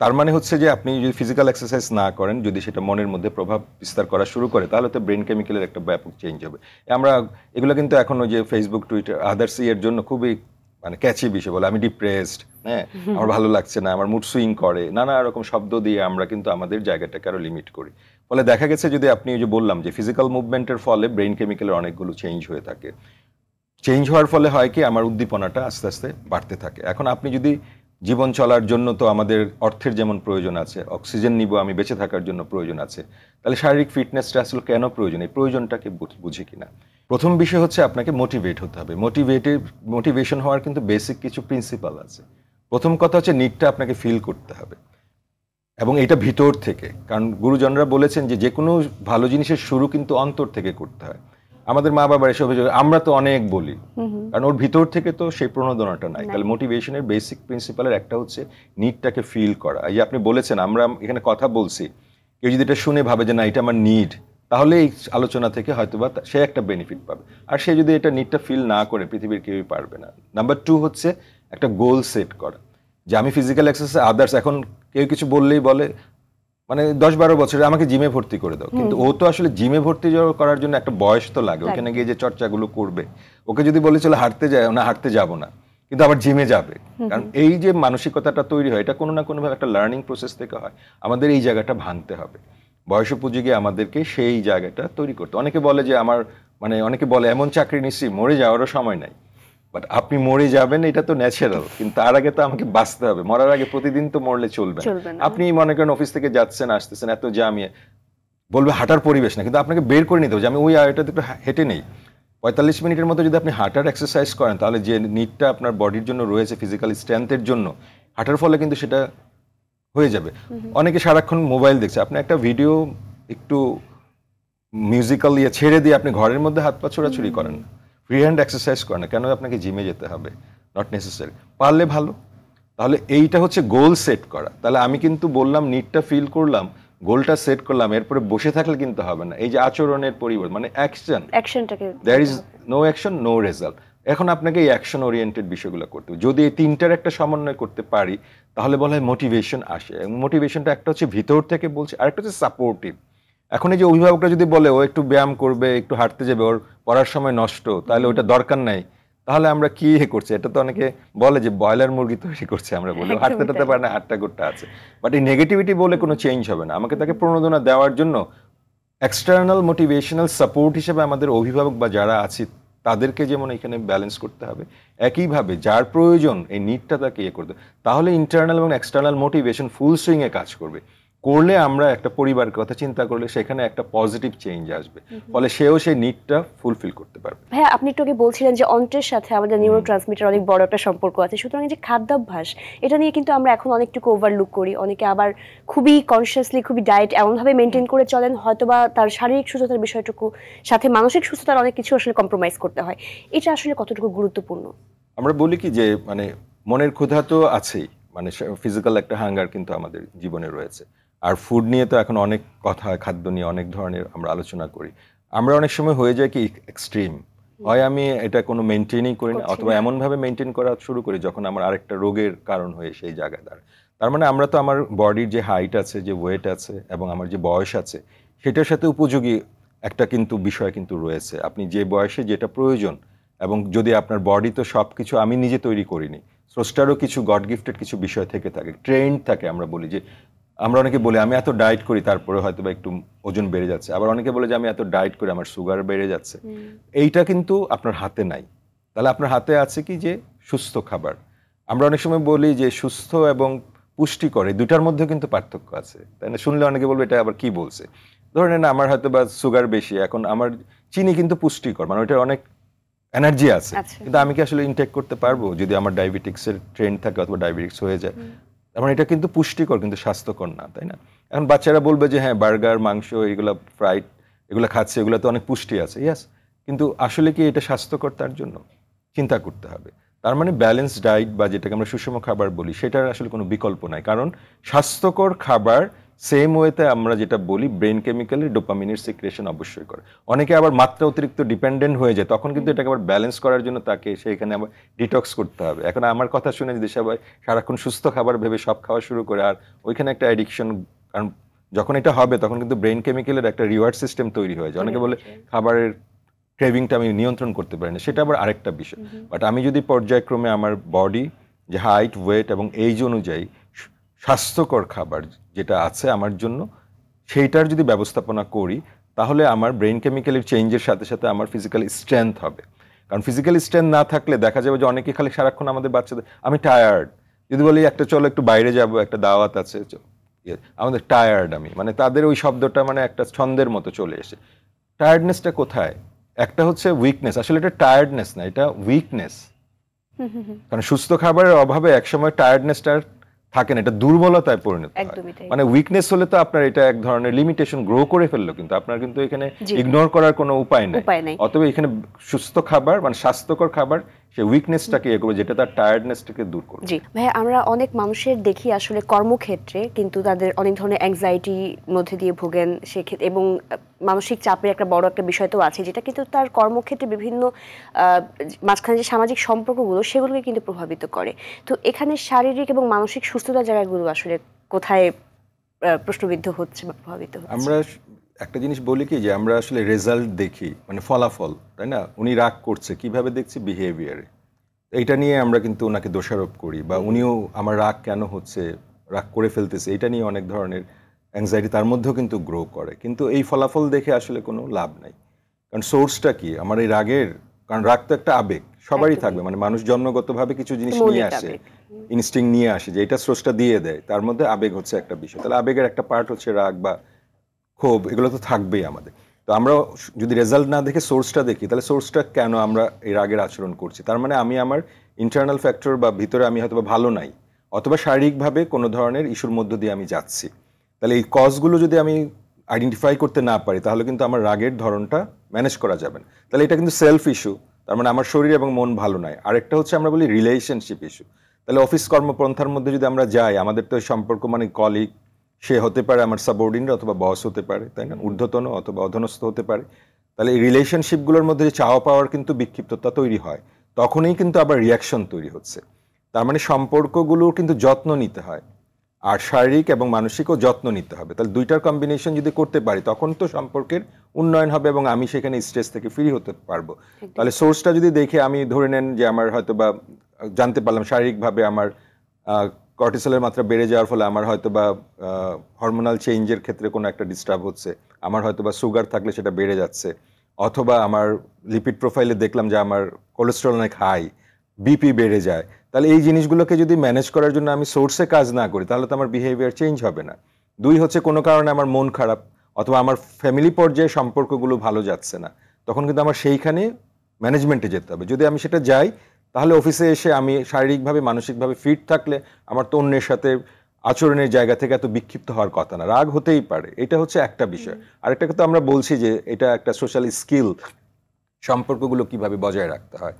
তার মানে হচ্ছে যে আপনি যদি ফিজিক্যাল এক্সারসাইজ না করেন, যদি সেটা মনের মধ্যে প্রভাব বিস্তার করা শুরু করে, তাহলে তো ব্রেন কেমিক্যালের একটা ব্যাপক চেঞ্জ হবে। আমরা এগুলো কিন্তু এখনো যে ফেসবুক, টুইটার, আদার্স এর জন্য খুবই মানে ক্যাচি বিষয় বলে, আমি ডিপ্রেসড, হ্যাঁ, আমার ভালো লাগছে না, আমার মুড সুইং করে, নানা রকম শব্দ দিয়ে আমরা কিন্তু আমাদের জায়গাটাকে আরো লিমিট করি। ফলে দেখা গেছে যদি আপনি যে বললাম যে ফিজিক্যাল মুভমেন্টের ফলে ব্রেন কেমিক্যালের অনেকগুলো চেঞ্জ হয়ে থাকে। চেঞ্জ হওয়ার ফলে হয় কি, আমার উদ্দীপনাটা আস্তে আস্তে বাড়তে থাকে। এখন আপনি যদি জীবন চলার জন্য তো আমাদের অর্থের যেমন প্রয়োজন আছে, অক্সিজেন নিব আমি বেঁচে থাকার জন্য প্রয়োজন আছে, তাহলে শারীরিক ফিটনেসটা আসলে কেন প্রয়োজন, এই প্রয়োজনটাকে বুঝি কিনা। প্রথম বিষয় হচ্ছে আপনাকে মোটিভেট হতে হবে। মোটিভেশন হওয়ার কিন্তু বেসিক কিছু প্রিন্সিপাল আছে। প্রথম কথা হচ্ছে নিডটা আপনাকে ফিল করতে হবে, এবং এটা ভিতর থেকে। কারণ গুরুজনরা বলেছেন যে কোনো ভালো জিনিসের শুরু কিন্তু অন্তর থেকে করতে হয়। আমাদের মা বাবার এসব অভিযোগ আমরা তো অনেক বলি, কারণ ওর ভিতর থেকে তো সেই প্রণোদনাটা নাই। তাহলে মোটিভেশনের বেসিক প্রিন্সিপালের একটা হচ্ছে নিডটাকে ফিল করা। এই যে আপনি বলেছেন আমরা এখানে কথা বলছি, কেউ যদি এটা শুনে ভাবে যে না এটা আমার নিড, তাহলে এই আলোচনা থেকে হয়তোবা সে একটা বেনিফিট পাবে। আর সে যদি এটা নিডটা ফিল না করে, পৃথিবীর কেউই পারবে না। নাম্বার 2 হচ্ছে একটা গোল সেট করা, যে আমি ফিজিক্যাল এক্সারসাইজ আদার্স, এখন কেউ কিছু বললেই বলে মানে 10-12 বছরে আমাকে জিমে ভর্তি করে দাও, কিন্তু ও তো আসলে জিমে ভর্তি করার জন্য একটা বয়স তো লাগে, ওখানে গিয়ে যে চর্চাগুলো করবে। ওকে যদি বলে চলে হাঁটতে যায়, না হাঁটতে যাবো না, কিন্তু আবার জিমে যাবে। কারণ এই যে মানসিকতাটা তৈরি হয়, এটা কোনো না কোনোভাবে একটা লার্নিং প্রসেস থেকে হয়। আমাদের এই জায়গাটা ভাঙতে হবে, বয়সোপযোগী আমাদেরকে সেই জায়গাটা তৈরি করতে। অনেকে বলে যে অনেকে বলে এমন চাকরি নিচ্ছি মরে যাওয়ারও সময় নাই। বাট আপনি মরে যাবেন এটা তো ন্যাচারাল, কিন্তু তার আগে তো আমাকে বাঁচতে হবে। মরার আগে প্রতিদিন তো মরলে চলবে না। আপনি মনে করেন অফিস থেকে যাচ্ছেন আসতেছেন, এত জামিয়ে বলবে হাঁটার পরিবেশ না, কিন্তু আপনাকে বের করে নিতে হবে যে আমি ওই আয়টাতে একটু হেঁটে নেই। 45 মিনিটের মতো যদি আপনি হাঁটার এক্সারসাইজ করেন, তাহলে যে নিডটা আপনার বডির জন্য রয়েছে ফিজিক্যাল স্ট্রেংথের জন্য, হাঁটার ফলে কিন্তু সেটা হয়ে যাবে। অনেকে সারাক্ষণ মোবাইল দেখছে, আপনি একটা ভিডিও একটু মিউজিক্যাল ছেড়ে দিয়ে আপনি ঘরের মধ্যে হাত পা ছোড়াছুড়ি করেন, ফ্রি হ্যান্ড এক্সারসাইজ করে না, কেন আপনাকে জিমে যেতে হবে? নট নেসেসারি, পারলে ভালো। তাহলে এইটা হচ্ছে গোল সেট করা। তাহলে আমি কিন্তু বললাম নিডটা ফিল করলাম, গোলটা সেট করলাম, এরপরে বসে থাকলে কিন্তু হবে না। এই যে আচরণের পরিবর্তন মানে অ্যাকশনটাকে, there is no action no result. এখন আপনাকে এই অ্যাকশন ওরিয়েন্টেড বিষয়গুলো করতে হবে। যদি এই তিনটার একটা সমন্বয় করতে পারি, তাহলে বলা হয় মোটিভেশন আসে। এবং মোটিভেশনটা একটা হচ্ছে ভিতর থেকে বলছে, আরেকটা হচ্ছে সাপোর্টিভ। এখন এই যে অভিভাবকরা যদি বলে ও একটু ব্যায়াম করবে, একটু হাঁটতে যাবে, ওর পড়ার সময় নষ্ট, তাহলে ওটা দরকার নাই, তাহলে আমরা কি করছি? এটা তো অনেকে বলে যে ব্রয়লার মুরগি তৈরি করছে, আমরা বলি হাঁটতে টাটতে পারে না, হাটটা গোট্টা আছে। বাট এই নেগেটিভিটি বলে কোনো চেঞ্জ হবে না। আমাকে তাকে প্রণোদনা দেওয়ার জন্য এক্সটার্নাল মোটিভেশনাল সাপোর্ট হিসেবে আমাদের অভিভাবক বা যারা আছি তাদেরকে যেমন এখানে ব্যালেন্স করতে হবে, একইভাবে যার প্রয়োজন এই নিডটা তাকে করতে, তাহলে ইন্টারনাল এবং এক্সটার্নাল মোটিভেশন ফুল সুইংয়ে কাজ করবে। করলে আমরা একটা পরিবারের কথা চিন্তা করলে সেখানে একটা পজিটিভ চেঞ্জ আসবে, ফলে সেও সেই নিডটা ফুলফিল করতে পারবে। ভাইয়া আপনি একটু আগে বলছিলেন যে অন্ত্রের সাথে আমাদের নিউরো ট্রান্সমিটার অনেক বড় একটা সম্পর্ক আছে, সুতরাং যে খাদ্যাভ্যাস এটা নিয়ে কিন্তু আমরা এখন অনেকটুকু ওভারলুক করি। অনেকে আবার খুবই কনসিয়াসলি খুবই ডায়েট এমনভাবে মেনটেন করে চলেন, হয়তোবা তার শারীরিক সুস্থতার বিষয়টুকু সাথে মানসিক সুস্থতার অনেক কিছু আসলে কম্প্রোমাইজ করতে হয়। এটা আসলে কতটুকু গুরুত্বপূর্ণ? আমরা বলি কি যে মানে মনের ক্ষুধা তো আছেই, মানে ফিজিক্যাল একটা হাঙ্গার কিন্তু আমাদের জীবনে রয়েছে। আর ফুড নিয়ে তো এখন অনেক কথা, খাদ্য নিয়ে অনেক ধরনের আমরা আলোচনা করি। আমরা অনেক সময় হয়ে যায় কি এক্সট্রিম, হয় আমি এটা কোনো মেনটেনই করি না, অথবা এমনভাবে মেনটেন করা শুরু করি যখন আমার আরেকটা রোগের কারণ হয়ে সেই জায়গায় দাঁড়ায়। তার মানে আমরা তো আমার বডির যে হাইট আছে, যে ওয়েট আছে এবং আমার যে বয়স আছে সেটার সাথে উপযোগী একটা কিন্তু বিষয় কিন্তু রয়েছে। আপনি যে বয়সে যেটা প্রয়োজন, এবং যদি আপনার বডি তো সব কিছু আমি নিজে তৈরি করিনি, স্রষ্টারও কিছু গড গিফটেড কিছু বিষয় থেকে থাকে, ট্রেন্ড থাকে। আমরা বলি যে, আমরা অনেকে বলি আমি এত ডায়েট করি তারপরে হয়তো বা একটু ওজন বেড়ে যাচ্ছে, আবার অনেকে বলে যে আমি এত ডায়েট করি আমার সুগার বেড়ে যাচ্ছে। এইটা কিন্তু আপনার হাতে নাই। তাহলে আপনার হাতে আছে কি যে সুস্থ খাবার। আমরা অনেক সময় বলি যে সুস্থ এবং পুষ্টিকর এই দুটার মধ্যে কিন্তু পার্থক্য আছে, তাই না? শুনলে অনেকে বলবে এটা আবার কি বলছে। ধরে নেন আমার হয়তো বা সুগার বেশি, এখন আমার চিনি কিন্তু পুষ্টিকর, মানে ওইটা অনেক এনার্জি আছে, কিন্তু আমি কি আসলে ইনটেক করতে পারবো যদি আমার ডায়াবেটিক্সের ট্রেন্ড থাকে অথবা ডায়াবেটিক্স হয়ে যায়? মানে এটা কিন্তু পুষ্টিকর কিন্তু স্বাস্থ্যকর না, তাই না? এখন বাচ্চারা বলবে যে হ্যাঁ বার্গার, মাংস, এগুলো ফ্রাইড, এগুলো খাচ্ছে, এগুলো তো অনেক পুষ্টি আছে, ইয়াস, কিন্তু আসলে কি এটা স্বাস্থ্যকর? তার জন্য চিন্তা করতে হবে। তার মানে ব্যালেন্স ডায়েট বা যেটাকে আমরা সুষম খাবার বলি সেটার আসলে কোনো বিকল্প নাই, কারণ স্বাস্থ্যকর খাবার সেম ওয়েতে আমরা যেটা বলি ব্রেন কেমিক্যালের ডোপামিনের সিক্রেশন অবশ্যই করে। অনেকে আবার মাত্রা অতিরিক্ত ডিপেন্ডেন্ট হয়ে যায়, তখন কিন্তু এটাকে আবার ব্যালেন্স করার জন্য তাকে সেইখানে আবার ডিটক্স করতে হবে। এখন আমার কথা শুনে যদি সবাই সারাক্ষণ সুস্থ খাবার ভেবে সব খাওয়া শুরু করে, আর ওইখানে একটা অ্যাডিকশন, কারণ যখন এটা হবে তখন কিন্তু ব্রেন কেমিক্যালের একটা রিওয়ার্ড সিস্টেম তৈরি হয়ে যায়। অনেকে বলে খাবারের ক্রেভিংটা আমি নিয়ন্ত্রণ করতে পারি না, সেটা আবার আরেকটা বিষয়। বাট আমি যদি পর্যায়ক্রমে আমার বডি যে হাইট, ওয়েট এবং এইজ অনুযায়ী স্বাস্থ্যকর খাবার যেটা আছে আমার জন্য সেইটার যদি ব্যবস্থাপনা করি, তাহলে আমার ব্রেন কেমিক্যালের চেঞ্জের সাথে সাথে আমার ফিজিক্যাল স্ট্রেংথ হবে। কারণ ফিজিক্যাল স্ট্রেংথ না থাকলে দেখা যাবে যে অনেকে খালি সারাক্ষণ আমাদের বাচ্চাদের আমি টায়ার্ড, যদি বলি একটা চলো একটু বাইরে যাব, একটা দাওয়াত আছে, আমাদের টায়ার্ড আমি, মানে তাদের ওই শব্দটা মানে একটা ছন্দের মতো চলে এসে। টায়ার্ডনেসটা কোথায়? একটা হচ্ছে উইকনেস, আসলে এটা টায়ার্ডনেস না, এটা উইকনেস। কারণ সুস্থ খাবারের অভাবে একসময় টায়ার্ডনেসটা থাকে না, এটা দুর্বলতায় পরিণত হয়। মানে উইকনেস হলে তো আপনার এটা এক ধরনের লিমিটেশন গ্রো করে ফেললো, কিন্তু আপনার কিন্তু এখানে ইগনোর করার কোনো উপায় নাই। অতএব এখানে সুস্থ খাবার মানে স্বাস্থ্যকর খাবার সেই উইকনেসটাকে ইয়ে করবে, যেটা তার টায়ার্ডনেসটাকে দূর করবে। জি ভাইয়া, আমরা অনেক মানুষের দেখি আসলে কর্মক্ষেত্রে কিন্তু তাদের অনেক ধরনের অ্যাংজাইটির মধ্যে দিয়ে ভোগেন, সেক্ষেত্রে এবং মানসিক চাপের একটা বড় একটা বিষয় তো আছে, যেটা কিন্তু তার কর্মক্ষেত্রে বিভিন্ন মাঝখানে যে সামাজিক সম্পর্কগুলো সেগুলোকে কিন্তু প্রভাবিত করে। তো এখানে শারীরিক এবং মানসিক সুস্থতার জায়গাগুলো আসলে কোথায় প্রশ্নবিদ্ধ হচ্ছে বা প্রভাবিত হচ্ছে? আমরা একটা জিনিস বলি কি যে আমরা আসলে রেজাল্ট দেখি, মানে ফলাফল, তাই না? উনি রাগ করছে, কিভাবে দেখছি? বিহেভিয়ারে। এইটা নিয়ে আমরা কিন্তু ওনাকে দোষারোপ করি, বা উনিও আমার রাগ কেন হচ্ছে, রাগ করে ফেলতেছে, এটা নিয়ে অনেক ধরনের অ্যাংজাইটি তার মধ্যেও কিন্তু গ্রো করে। কিন্তু এই ফলাফল দেখে আসলে কোনো লাভ নাই, কারণ সোর্সটা কি আমার এই রাগের? কারণ রাগ তো একটা আবেগ, সবারই থাকবে, মানে মানুষ জন্মগতভাবে কিছু জিনিস নিয়ে আসে, ইনস্টিং নিয়ে আসে, যে এটা স্রষ্টা দিয়ে দেয়, তার মধ্যে আবেগ হচ্ছে একটা বিষয়। তাহলে আবেগের একটা পার্ট হচ্ছে রাগ বা ক্ষোভ, এগুলো তো থাকবেই আমাদের। তো আমরা যদি রেজাল্ট না দেখে সোর্সটা দেখি, তাহলে সোর্সটা কেন আমরা এই রাগের আচরণ করছি? তার মানে আমি আমার ইন্টারনাল ফ্যাক্টর বা ভিতরে আমি হয়তো ভালো নাই, অথবা শারীরিকভাবে কোনো ধরনের ইস্যুর মধ্য দিয়ে আমি যাচ্ছি। তাহলে এই কজগুলো যদি আমি আইডেন্টিফাই করতে না পারি, তাহলে কিন্তু আমার রাগের ধরনটা ম্যানেজ করা যাবে না। তাহলে এটা কিন্তু সেলফ ইস্যু, তার মানে আমার শরীর এবং মন ভালো নয়। আরেকটা হচ্ছে আমরা বলি রিলেশনশিপ ইস্যু। তাহলে অফিস কর্মপন্থার মধ্যে যদি আমরা যাই, আমাদের তো সম্পর্ক মানে কলিগ, সে হতে পারে আমার সাবঅর্ডিনেট অথবা বস হতে পারে, তাই না? ঊর্ধ্বতন অথবা অধনস্থ হতে পারে। তাহলে এই রিলেশনশিপগুলোর মধ্যে যে চাওয়া পাওয়ার কিন্তু বিক্ষিপ্ততা তৈরি হয়, তখনই কিন্তু আবার রিয়াকশন তৈরি হচ্ছে। তার মানে সম্পর্কগুলোর কিন্তু যত্ন নিতে হয়, আর শারীরিক এবং মানসিকও যত্ন নিতে হবে। তাহলে দুইটার কম্বিনেশন যদি করতে পারি, তখন তো সম্পর্কের উন্নয়ন হবে এবং আমি সেখানে স্ট্রেস থেকে ফ্রি হতে পারবো। তাহলে সোর্সটা যদি দেখে আমি ধরে নেন যে আমার হয়তো বা জানতে পারলাম শারীরিকভাবে আমার কর্টিসলের মাত্রা বেড়ে যাওয়ার ফলে আমার হয়তো বা হরমোনাল চেঞ্জের ক্ষেত্রে কোনো একটা ডিস্টার্ব হচ্ছে, আমার হয়তো বা সুগার থাকলে সেটা বেড়ে যাচ্ছে, অথবা আমার লিপিড প্রোফাইলে দেখলাম যে আমার কোলেস্টেরল অনেক হাই, বিপি বেড়ে যায়। তাহলে এই জিনিসগুলোকে যদি ম্যানেজ করার জন্য আমি সোর্সে কাজ না করি তাহলে তো আমার বিহেভিয়ার চেঞ্জ হবে না। দুই হচ্ছে কোনো কারণে আমার মন খারাপ অথবা আমার ফ্যামিলি পর্যায়ে সম্পর্কগুলো ভালো যাচ্ছে না, তখন কিন্তু আমার সেইখানে ম্যানেজমেন্টে যেতে হবে। যদি আমি সেটা যাই তাহলে অফিসে এসে আমি শারীরিকভাবে মানসিকভাবে ফিট থাকলে আমার তো অন্যের সাথে আচরণের জায়গা থেকে এত বিক্ষিপ্ত হওয়ার কথা না, রাগ হতেই পারে, এটা হচ্ছে একটা বিষয়। আরেকটা কথা আমরা বলছি যে এটা একটা সোশ্যাল স্কিল, সম্পর্কগুলো কিভাবে বজায় রাখতে হয়,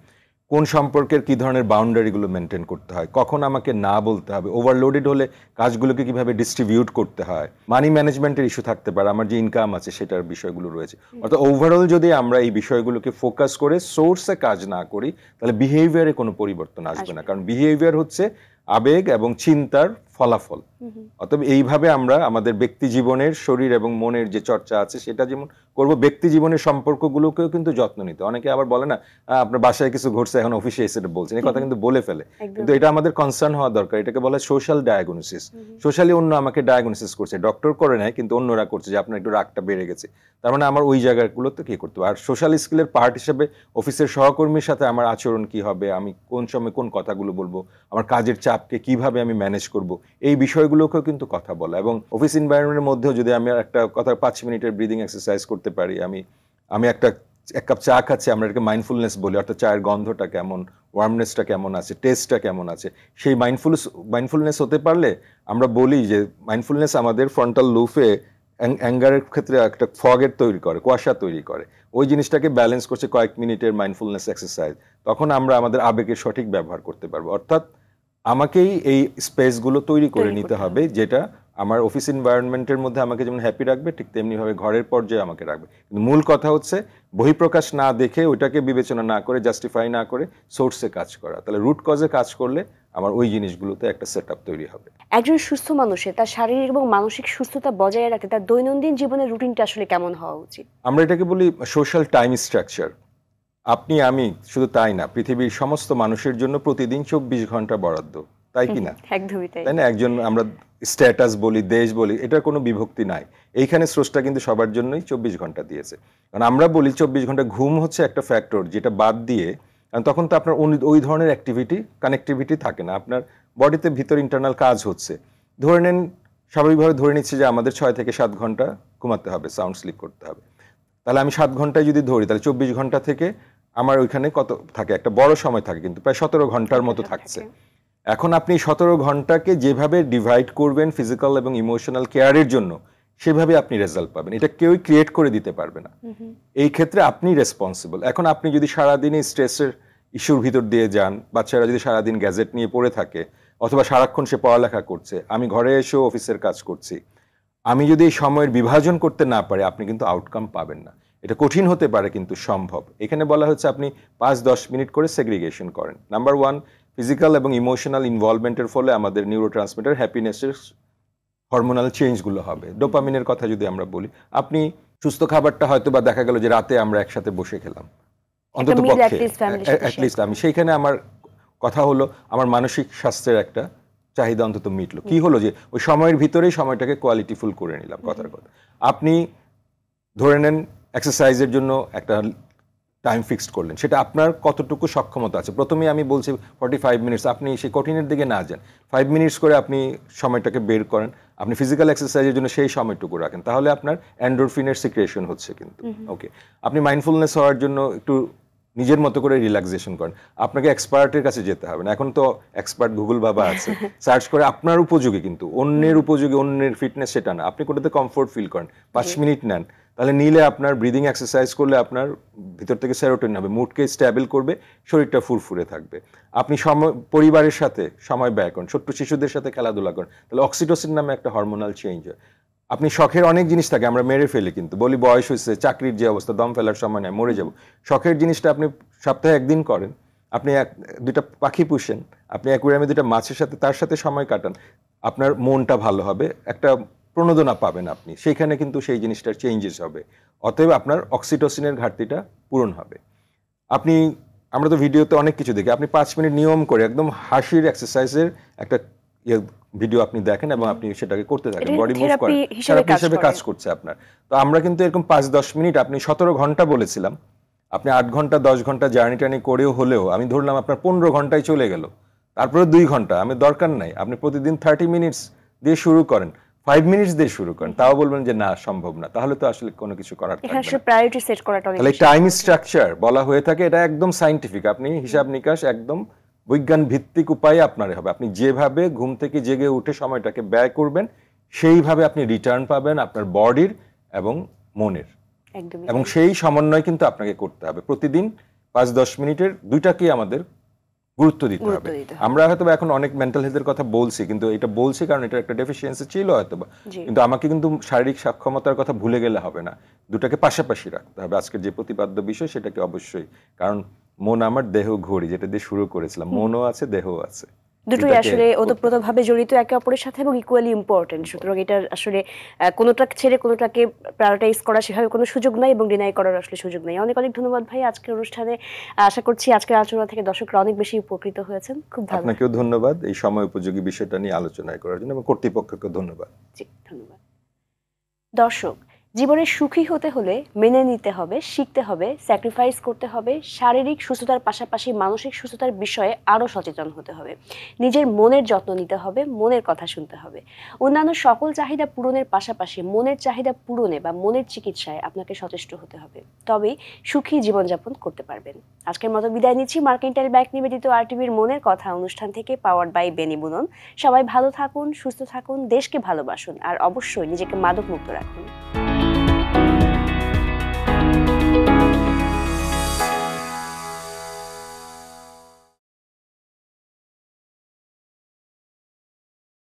কোন সম্পর্কের কি ধরনের বাউন্ডারিগুলো মেনটেন করতে হয়, কখন আমাকে না বলতে হবে, ওভারলোডেড হলে কাজগুলোকে কিভাবে ডিস্ট্রিবিউট করতে হয়, মানি ম্যানেজমেন্টের ইস্যু থাকতে পারে, আমার যে ইনকাম আছে সেটার বিষয়গুলো রয়েছে। অর্থাৎ ওভারঅল যদি আমরা এই বিষয়গুলোকে ফোকাস করে সোর্সে কাজ না করি তাহলে বিহেভিয়ারে কোনো পরিবর্তন আসবে না, কারণ বিহেভিয়ার হচ্ছে আবেগ এবং চিন্তার ফলাফল। অতএব এইভাবে আমরা আমাদের ব্যক্তি জীবনের শরীর এবং মনের যে চর্চা আছে সেটা যেমন করব, ব্যক্তি জীবনের সম্পর্কগুলোকেও কিন্তু যত্ন নিতে। অনেকে আবার বলে না আপনার বাসায় কিছু ঘটছে এখন অফিসে এসে বলছেন, এই কথা কিন্তু বলে ফেলে, কিন্তু এটা আমাদের কনসার্ন হওয়া দরকার। এটাকে বলা হয় সোশ্যাল ডায়াগনোসিস। সোশ্যালি অন্য আমাকে ডায়াগনোসিস করছে, ডক্টর করে নেয় কিন্তু অন্যরা করছে যে আপনার একটু রাগটা বেড়ে গেছে, তার মানে আমার ওই জায়গাগুলোতে কি করতে হবে। আর সোশ্যাল স্কিলের পার্ট হিসেবে অফিসের সহকর্মীর সাথে আমার আচরণ কি হবে, আমি কোন সময় কোন কথাগুলো বলবো, আমার কাজের চাপকে কিভাবে আমি ম্যানেজ করব, এই বিষয়গুলোকেও কিন্তু কথা বলা। এবং অফিস এনভায়রনমেন্টের মধ্যেও যদি আমি একটা কথা 5 মিনিটের ব্রিদিং এক্সারসাইজ করতে পারি, আমি এক কাপ চা খাচ্ছি, আমরা এটাকে মাইন্ডফুলনেস বলি, অর্থাৎ চায়ের গন্ধটা কেমন, ওয়ার্মনেসটা কেমন আছে, টেস্টটা কেমন আছে, সেই মাইন্ডফুলনেস হতে পারলে আমরা বলি যে মাইন্ডফুলনেস আমাদের ফ্রন্টাল লুপে অ্যাঙ্গারের ক্ষেত্রে একটা ফগের তৈরি করে, কুয়াশা তৈরি করে, ওই জিনিসটাকে ব্যালেন্স করছে কয়েক মিনিটের মাইন্ডফুলনেস এক্সারসাইজ। তখন আমরা আমাদের আবেগের সঠিক ব্যবহার করতে পারবো। অর্থাৎ আমাকেই এই স্পেসগুলো তৈরি করে নিতে হবে যেটা আমার অফিস এনভায়রনমেন্টের মধ্যে আমাকে যেমন হ্যাপি রাখবে ঠিক তেমনিভাবে ঘরের পর্যায়ে আমাকে রাখবে। কিন্তু মূল কথা হচ্ছে বহিঃপ্রকাশ না দেখে ওইটাকে বিবেচনা না করে, জাস্টিফাই না করে সোর্সে কাজ করা। তাহলে রুট কজে কাজ করলে আমার ওই জিনিসগুলোতে একটা সেটআপ তৈরি হবে। একজন সুস্থ মানুষের তার শারীরিক এবং মানসিক সুস্থতা বজায় রাখতে তার দৈনন্দিন জীবনের রুটিনটা আসলে কেমন হওয়া উচিত? আমরা এটাকে বলি সোশ্যাল টাইম স্ট্রাকচার। আপনি আমি শুধু তাই না, পৃথিবীর সমস্ত মানুষের জন্য প্রতিদিন 24 ঘন্টা বরাদ্দ, তাই কি না? একদমই তাই। তাই না? একজন আমরা স্ট্যাটাস বলি, দেশ বলি, এটার কোনো বিভক্তি নাই। এইখানে স্রষ্টা কিন্তু সবার জন্যই 24 ঘন্টা দিয়েছে। কারণ আমরা বলি 24 ঘন্টা ঘুম হচ্ছে একটা ফ্যাক্টর যেটা বাদ দিয়ে, কারণ তখন তো আপনার ওই ধরনের কানেক্টিভিটি থাকে না, আপনার বডিতে ভিতর ইন্টারনাল কাজ হচ্ছে। ধরে নেন, স্বাভাবিকভাবে ধরে নিচ্ছে যে আমাদের 6 থেকে 7 ঘন্টা ঘুমাতে হবে, সাউন্ড স্লিপ করতে হবে। তাহলে আমি 7 ঘন্টায় যদি ধরি তাহলে 24 ঘন্টা থেকে আমার ওইখানে কত থাকে, একটা বড় সময় থাকে কিন্তু প্রায় 17 ঘন্টার মতো থাকছে। এখন আপনি 17 ঘন্টাকে যেভাবে ডিভাইড করবেন ফিজিক্যাল এবং ইমোশনাল কেয়ারের জন্য, সেভাবে আপনি রেজাল্ট পাবেন। এটা কেউই ক্রিয়েট করে দিতে পারবে না। এই ক্ষেত্রে আপনি রেসপন্সিবল। এখন আপনি যদি সারাদিনই স্ট্রেসের ইস্যুর ভিতর দিয়ে যান, বাচ্চারা যদি সারাদিন গ্যাজেট নিয়ে পড়ে থাকে অথবা সারাক্ষণ সে পড়ালেখা করছে, আমি ঘরে এসেও অফিসের কাজ করছি, আমি যদি এই সময়ের বিভাজন করতে না পারি আপনি কিন্তু আউটকাম পাবেন না। এটা কঠিন হতে পারে কিন্তু সম্ভব। এখানে বলা হচ্ছে আপনি 5-10 মিনিট করে সেগ্রিগেশন করেন। নাম্বার 1, ফিজিক্যাল এবং ইমোশনাল ইনভলভমেন্টের ফলে আমাদের নিউরোট্রান্সমিটার হ্যাপিনেসের হরমোনাল চেঞ্জগুলো হবে। ডোপামিনের কথা যদি আমরা বলি, আপনি সুস্থ খাবারটা হয়তো বা দেখা গেল যে রাতে আমরা একসাথে বসে খেলাম, অন্তত পক্ষে অ্যাটলিস্ট আমি সেইখানে আমার কথা হলো আমার মানসিক স্বাস্থ্যের একটা চাহিদা অন্তত মিটলো। কি হলো যে ওই সময়ের ভিতরেই সময়টাকে কোয়ালিটিফুল করে নিলাম। কথার কথা, আপনি ধরে নেন এক্সারসাইজের জন্য একটা টাইম ফিক্সড করলেন, সেটা আপনার কতটুকু সক্ষমতা আছে। প্রথমেই আমি বলছি 45 মিনিটস, আপনি সেই কঠিনের দিকে না যান, 5 মিনিটস করে আপনি সময়টাকে বের করেন, আপনি ফিজিক্যাল এক্সারসাইজের জন্য সেই সময়টুকু রাখেন, তাহলে আপনার এন্ডোরফিনের সিক্রেশন হচ্ছে কিন্তু। ওকে, আপনি মাইন্ডফুলনেস হওয়ার জন্য একটু নিজের মতো করে রিল্যাক্সেশন করেন, আপনাকে এক্সপার্টের কাছে যেতে হবে না। এখন তো এক্সপার্ট গুগল বাবা আছে, সার্চ করে আপনার উপযোগী, কিন্তু অন্যের উপযোগী, অন্যের ফিটনেস সেটা না, আপনি কোথাতে কমফোর্ট ফিল করেন 5 মিনিট নেন, তাহলে নিলে আপনার ব্রিদিং এক্সারসাইজ করলে আপনার ভিতর থেকে সেরোটোনিন হবে, মুডকে স্ট্যাবল করবে, শরীরটা ফুরফুরে থাকবে। আপনি পরিবারের সাথে সময় ব্যয় করেন, ছোট্ট শিশুদের সাথে খেলাধুলা করেন, তাহলে অক্সিটোসিন নামে একটা হরমোনাল চেঞ্জ হয়। আপনি শখের অনেক জিনিস থাকে আমরা মেরে ফেলি, কিন্তু বলি বয়স হয়েছে, চাকরির যে অবস্থা, দম ফেলার সময় নেই, মরে যাব। শখের জিনিসটা আপনি সপ্তাহে 1 দিন করেন, আপনি 2টা পাখি পুষেন, আপনি অ্যাকুয়ারিয়ামে 2টা মাছের সাথে তার সাথে সময় কাটান, আপনার মনটা ভালো হবে। একটা প্রণোদনা পাবেন আপনি, সেখানে কিন্তু সেই জিনিসটার চেঞ্জেস হবে। অতএব আপনার অক্সিটোসিনের ঘাটতিটা পূরণ হবে। আপনি, আমরা তো ভিডিওতে অনেক কিছু দেখি, আপনি 5 মিনিট নিয়ম করে একদম হাসির এক্সারসাইজের একটা ভিডিও আপনি দেখেন এবং আপনি সেটাকে করতে থাকেন, বডি মুভ করেন, থেরাপি হিসেবে কাজ করছে আপনার। তো আমরা কিন্তু এরকম 5-10 মিনিট, আপনি 17 ঘন্টা বলেছিলাম, আপনি 8 ঘন্টা 10 ঘন্টা জার্নি টার্নি করেও হলেও আমি ধরলাম আপনার 15 ঘন্টায় চলে গেল, তারপরে 2 ঘন্টা, আমি দরকার নাই, আপনি প্রতিদিন 30 মিনিটস দিয়ে শুরু করেন, 5 মিনিটস দিয়ে শুরু করেন, তাও বলবেন যে না সম্ভব না, তাহলে তো আসলে কোনো কিছু করার থাকবে না। এখানে প্রায়োরিটি সেট করাটা অনেক তাহলে টাইম স্ট্রাকচার বলা হয়ে থাকে, এটা একদম সায়েন্টিফিক, আপনি হিসাব নিকাশ একদম বিজ্ঞান ভিত্তিক উপায়ে আপনার হবে। আপনি যেভাবে ঘুম থেকে জেগে উঠে সময়টাকে ব্যয় করবেন, সেইভাবে আপনি রিটার্ন পাবেন আপনার বডির এবং মনের, এবং সেই সমন্বয় কিন্তু আপনাকে করতে হবে। প্রতিদিন 5-10 মিনিটের দুইটাকেই আমাদের গুরুত্ব দিতে হবে। আমরা হয়তো এখন অনেক মেন্টাল হেলথের কথা বলছি, কিন্তু এটা বলছি কারণ এটা একটা ডেফিসিয়েন্সি ছিল হয়তো, কিন্তু আমাকে কিন্তু শারীরিক সক্ষমতার কথা ভুলে গেলে হবে না, দুটাকে পাশাপাশি রাখতে হবে। আজকের যে প্রতিপাদ্য বিষয় সেটাকে অবশ্যই, কারণ মন আমার দেহ ঘড়ি, যেটা দিয়ে শুরু করেছিলাম, মনও আছে দেহও আছে, দুটোই আসলে ওতপ্রোতভাবে জড়িত একে অপরের সাথে এবং ইকুয়ালি ইম্পর্টেন্ট। সুতরাং এটা আসলে কোনোটা ছেড়ে কোনোটাকে প্রায়োরিটাইজ করা সেভাবে কোনো সুযোগ নাই এবং ডিনাই করার আসলে সুযোগ নেই। অনেক অনেক ধন্যবাদ ভাই আজকের অনুষ্ঠানে। আশা করছি আজকের আলোচনা থেকে দর্শকরা অনেক বেশি উপকৃত হয়েছেন। খুব ভালো, আপনাকেও ধন্যবাদ এই সময় উপযোগী বিষয়টা নিয়ে আলোচনা করার জন্য, এবং কর্তৃপক্ষকে ধন্যবাদ। জি ধন্যবাদ। দর্শক, জীবনে সুখী হতে হলে মেনে নিতে হবে, শিখতে হবে, স্যাক্রিফাইস করতে হবে, শারীরিক সুস্থতার পাশাপাশি মানসিক সুস্থতার বিষয়ে আরও সচেতন হতে হবে, নিজের মনের যত্ন নিতে হবে, মনের কথা শুনতে হবে। অন্যান্য সকল চাহিদা পূরণের পাশাপাশি মনের চাহিদা পূরণে বা মনের চিকিৎসায় আপনাকে সচেষ্ট হতে হবে, তবেই সুখী জীবনযাপন করতে পারবেন। আজকের মতো বিদায় নিচ্ছি মার্কেন্টাইল ব্যাংক নিবেদিত RTVর মনের কথা অনুষ্ঠান থেকে, পাওয়ার্ড বাই বেনি বুনন। সবাই ভালো থাকুন, সুস্থ থাকুন, দেশকে ভালোবাসুন, আর অবশ্যই নিজেকে মাদক মুক্ত রাখুন।